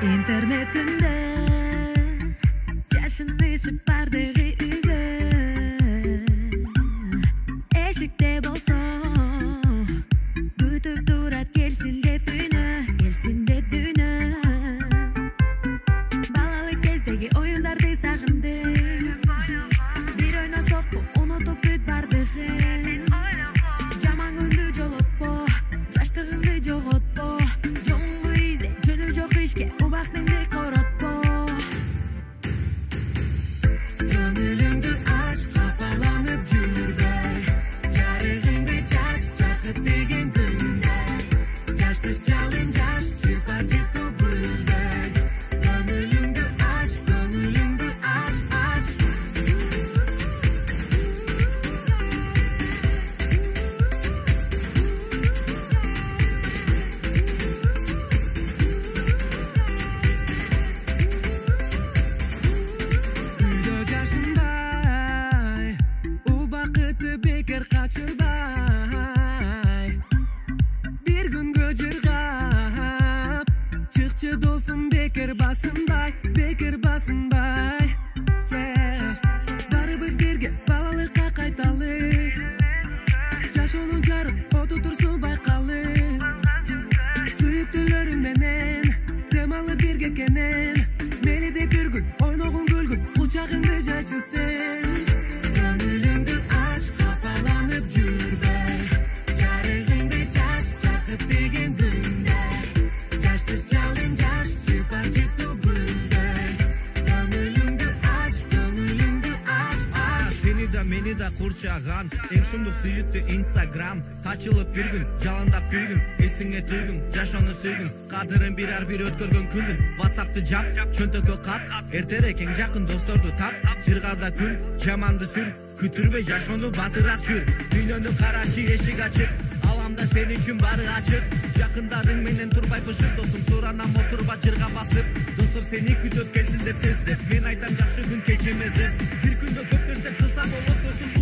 Internetinde yaşanışıp bardağı üge eşikte bolson kütüp durat gelsin dep düne balalık kezdegi oyundardı sağındım bir oyna soktu unutup büt bardağı jaman gündü jolotpo jaştığındı jogotpo jolungu izde jönü jok işke ubaktыңды korotpo Gönlüңdү aç kapalanıp жүрбөй жарыгыңды чач жакыт деген күндөй жаштык жалын жаш жыпар жыттуу гүлдөй Gönlüңdү aç aç Үйдө жашынбай убакытты бекер качырбай бир күнгө жыргап чыкчы досум бекер басынбай Барыбыз бирге балалыкка кайталы жашоонун жарык оту турсун байкалы сүйүктүүлөрүм менен дем алып бирге кенен мели деп бир күн ойногун күлгүн кучагыңды жачы сен Gönlüңдү ач капаланып жүрбөй жарыгыңды чач жакыт деген күндөй жаштык жалын жаш жыпар жыттуу гүлдөй Gönlüңдү ач Seni de meni de kurçağan En şumduk süyüttü Instagram Kaçılıp bir gün жаландап күлгүн Эсиңе түйгүн жашоону сүйгүн Кадырын бирар бир өткөргөн күндүн WhatsApp'ты жап чөнтөккө кат Эртерээк эң жакын досторду тап Жыргада күн жаманды сүр Күтүрбөй жашоону батыраак жүр Дүйнөнү карачы эшик ачык Аламда сен үчүн баары ачык Жакындарың менен турбай бышык досум Суранам отурба жырга басып Достор сени күтөт келсин деп тездеп Мен айтам жакшы күн кечемез деп Бир күндө көп нерсе кылса болот досум